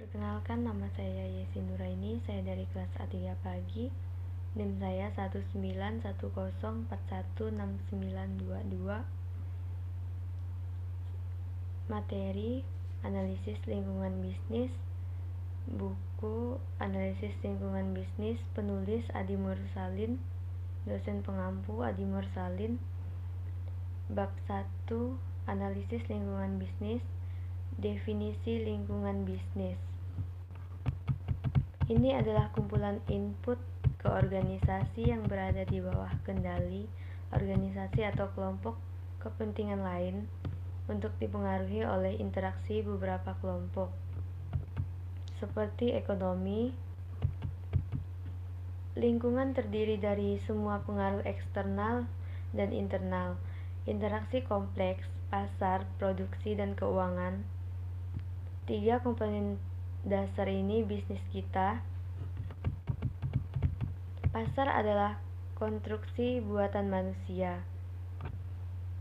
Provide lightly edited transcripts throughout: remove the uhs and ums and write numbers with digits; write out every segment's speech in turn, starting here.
Perkenalkan, nama saya Yesi Nuraini. Saya dari kelas A3 pagi. NIM saya 191041692. Materi analisis lingkungan bisnis. Buku analisis lingkungan bisnis, penulis Adi Mursalin, dosen pengampu Adi Mursalin. Bab 1, analisis lingkungan bisnis. Definisi lingkungan bisnis. Ini adalah kumpulan input ke organisasi yang berada di bawah kendali organisasi atau kelompok kepentingan lain untuk dipengaruhi oleh interaksi beberapa kelompok, seperti ekonomi. Lingkungan terdiri dari semua pengaruh eksternal dan internal, interaksi kompleks, pasar, produksi, dan keuangan. 3 komponen dasar ini bisnis kita. Pasar adalah konstruksi buatan manusia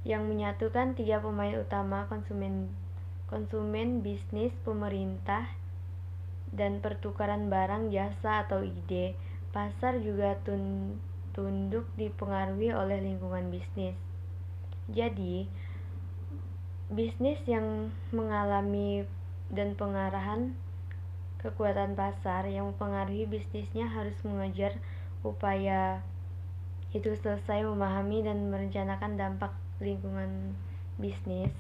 yang menyatukan 3 pemain utama: konsumen, bisnis, pemerintah, dan pertukaran barang, jasa, atau ide. Pasar juga tunduk dipengaruhi oleh lingkungan bisnis. Jadi, bisnis yang mengalami dan pengarahan kekuatan pasar yang mempengaruhi bisnisnya harus mengejar upaya itu selesai memahami dan merencanakan dampak lingkungan bisnis.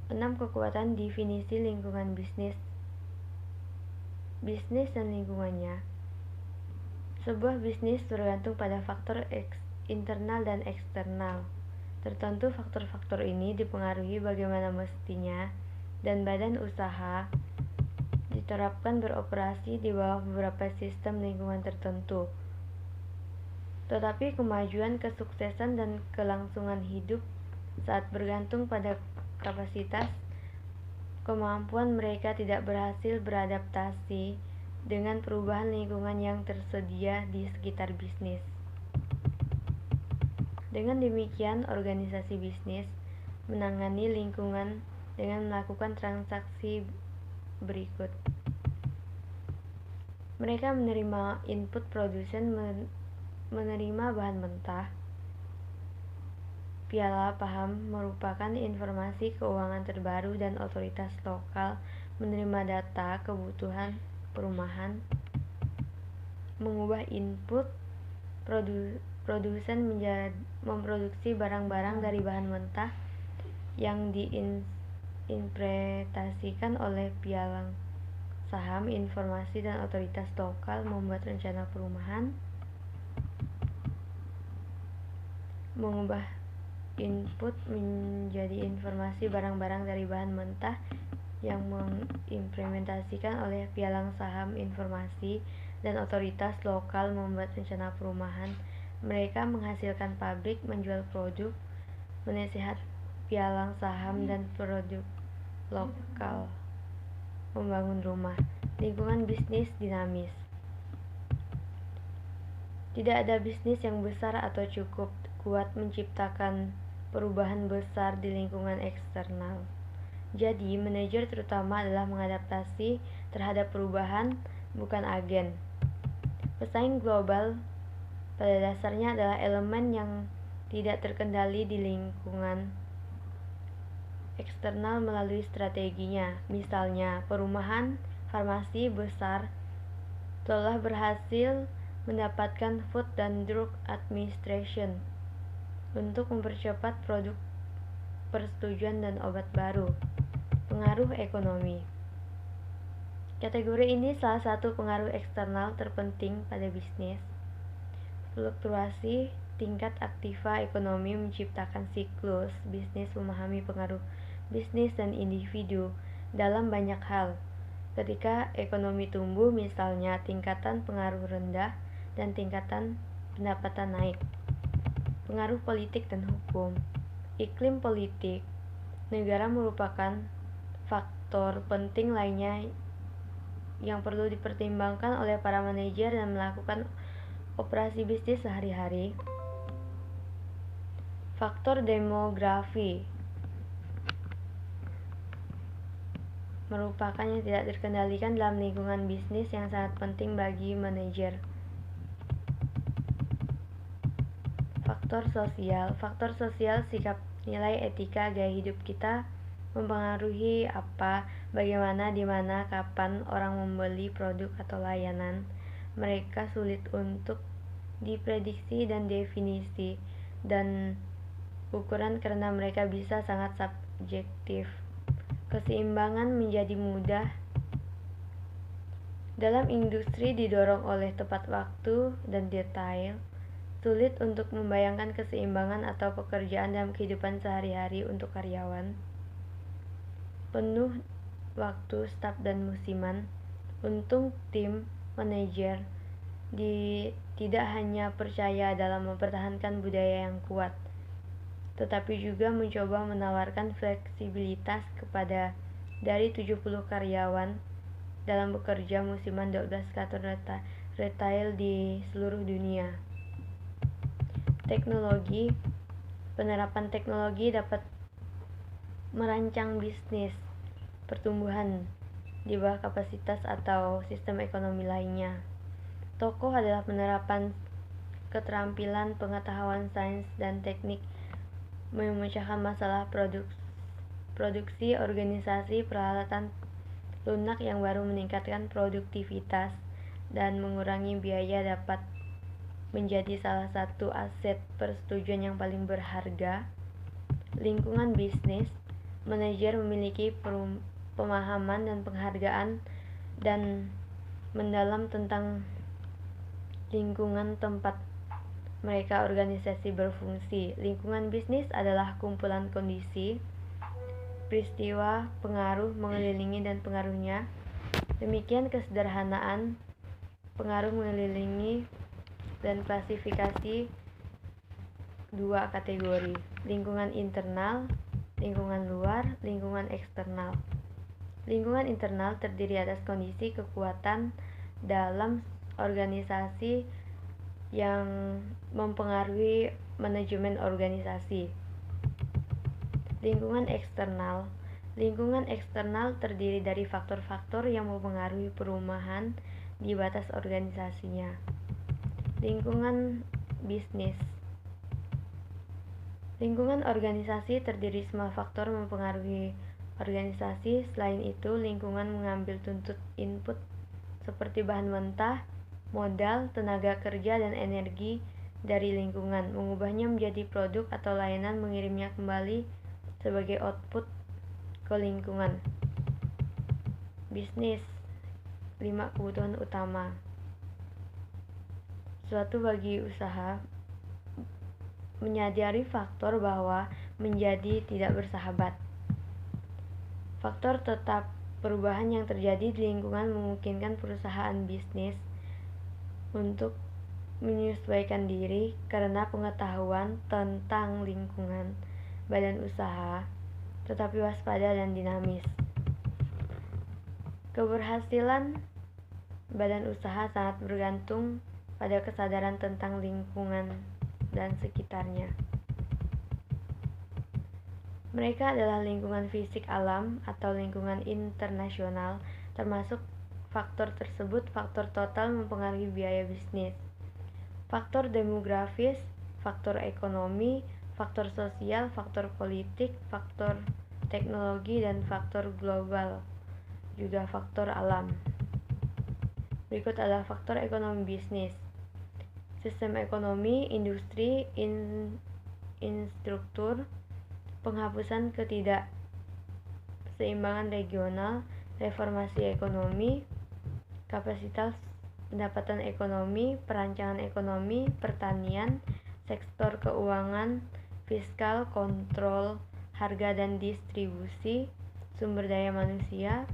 6 kekuatan definisi lingkungan bisnis. Bisnis dan lingkungannya. Sebuah bisnis bergantung pada faktor internal dan eksternal. Tertentu faktor-faktor ini dipengaruhi bagaimana mestinya dan badan usaha diterapkan beroperasi di bawah beberapa sistem lingkungan tertentu. Tetapi kemajuan, kesuksesan, dan kelangsungan hidup saat bergantung pada kapasitas kemampuan mereka tidak berhasil beradaptasi dengan perubahan lingkungan yang tersedia di sekitar bisnis. Dengan demikian, organisasi bisnis menangani lingkungan dengan melakukan transaksi berikut. Mereka menerima input produsen, menerima bahan mentah. Piala paham merupakan informasi keuangan terbaru dan otoritas lokal menerima data kebutuhan perumahan. Mengubah input produsen memproduksi barang-barang dari bahan mentah yang diinterpretasikan oleh pialang saham, informasi, dan otoritas lokal membuat rencana perumahan. Mengubah input menjadi informasi barang-barang dari bahan mentah yang mengimplementasikan oleh pialang saham, informasi, dan otoritas lokal membuat rencana perumahan. Mereka menghasilkan pabrik, menjual produk, menasihat pialang saham dan produk lokal, membangun rumah. Lingkungan bisnis dinamis. Tidak ada bisnis yang besar atau cukup kuat menciptakan perubahan besar di lingkungan eksternal. Jadi, manajer terutama adalah mengadaptasi terhadap perubahan, bukan agen. Pesaing global pada dasarnya adalah elemen yang tidak terkendali di lingkungan eksternal melalui strateginya. Misalnya, perumahan farmasi besar telah berhasil mendapatkan Food and Drug Administration untuk mempercepat produk persetujuan dan obat baru. Pengaruh ekonomi. Kategori ini salah satu pengaruh eksternal terpenting pada bisnis. Fluktuasi tingkat aktiva ekonomi menciptakan siklus bisnis, memahami pengaruh bisnis dan individu dalam banyak hal. Ketika ekonomi tumbuh, misalnya tingkatan pengaruh rendah dan tingkatan pendapatan naik. Pengaruh politik dan hukum. Iklim politik negara merupakan faktor penting lainnya yang perlu dipertimbangkan oleh para manajer dan melakukan operasi bisnis sehari-hari. Faktor demografi. merupakan yang tidak terkendalikan dalam lingkungan bisnis yang sangat penting bagi manajer. Faktor sosial, sikap, nilai, etika, gaya hidup kita mempengaruhi apa, bagaimana, di mana, kapan orang membeli produk atau layanan. Mereka sulit untuk diprediksi dan definisi dan ukuran karena mereka bisa sangat subjektif. Keseimbangan menjadi mudah dalam industri didorong oleh tepat waktu dan detail. Sulit untuk membayangkan keseimbangan atau pekerjaan dalam kehidupan sehari-hari untuk karyawan. Penuh waktu, staf, dan musiman. Untung tim manajer tidak hanya percaya dalam mempertahankan budaya yang kuat, tetapi juga mencoba menawarkan fleksibilitas kepada dari 70 karyawan dalam bekerja musiman 12 kantor retail di seluruh dunia. Teknologi, penerapan teknologi dapat merancang bisnis pertumbuhan di bawah kapasitas atau sistem ekonomi lainnya. Tokoh adalah penerapan keterampilan, pengetahuan sains dan teknik memecahkan masalah produksi, organisasi, peralatan lunak yang baru, meningkatkan produktivitas dan mengurangi biaya dapat menjadi salah satu aset persetujuan yang paling berharga. Lingkungan bisnis, manajer memiliki pemahaman dan penghargaan dan mendalam tentang lingkungan tempat mereka organisasi berfungsi. Lingkungan bisnis adalah kumpulan kondisi, peristiwa, pengaruh, mengelilingi dan pengaruhnya. Demikian kesederhanaan pengaruh mengelilingi dan klasifikasi dua kategori: lingkungan internal, lingkungan luar, lingkungan eksternal. Lingkungan internal terdiri atas kondisi kekuatan dalam organisasi yang mempengaruhi manajemen organisasi. Lingkungan eksternal terdiri dari faktor-faktor yang mempengaruhi perumahan di batas organisasinya. Lingkungan bisnis, lingkungan organisasi terdiri semua faktor mempengaruhi organisasi. Selain itu, lingkungan mengambil input seperti bahan mentah, modal, tenaga kerja, dan energi dari lingkungan, mengubahnya menjadi produk atau layanan, mengirimnya kembali sebagai output ke lingkungan. Bisnis, 5 kebutuhan utama. Suatu bagi usaha menyadari faktor bahwa menjadi tidak bersahabat. Faktor tetap perubahan yang terjadi di lingkungan memungkinkan perusahaan bisnis untuk menyesuaikan diri karena pengetahuan tentang lingkungan badan usaha, tetapi waspada dan dinamis. Keberhasilan badan usaha sangat bergantung pada kesadaran tentang lingkungan dan sekitarnya. Mereka adalah lingkungan fisik alam atau lingkungan internasional. Termasuk faktor tersebut, faktor total mempengaruhi biaya bisnis. Faktor demografis, faktor ekonomi, faktor sosial, faktor politik, faktor teknologi, dan faktor global, juga faktor alam. Berikut adalah faktor ekonomi bisnis. Sistem ekonomi, industri, infrastruktur, penghapusan ketidakseimbangan regional, reformasi ekonomi, kapasitas pendapatan ekonomi, perancangan ekonomi, pertanian, sektor keuangan, fiskal, kontrol harga dan distribusi, sumber daya manusia.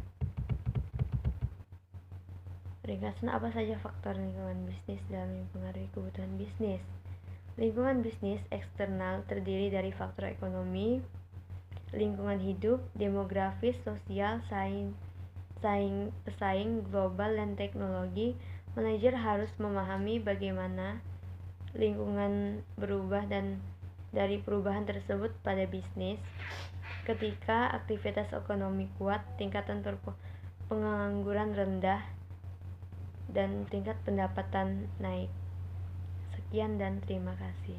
Ringkasan, apa saja faktor lingkungan bisnis dalam mempengaruhi kebutuhan bisnis? Lingkungan bisnis eksternal terdiri dari faktor ekonomi, lingkungan hidup, demografis, sosial, pesaing global, dan teknologi. Manajer harus memahami bagaimana lingkungan berubah dan dari perubahan tersebut pada bisnis. Ketika aktivitas ekonomi kuat, tingkatan pengangguran rendah, dan tingkat pendapatan naik. Sekian dan terima kasih.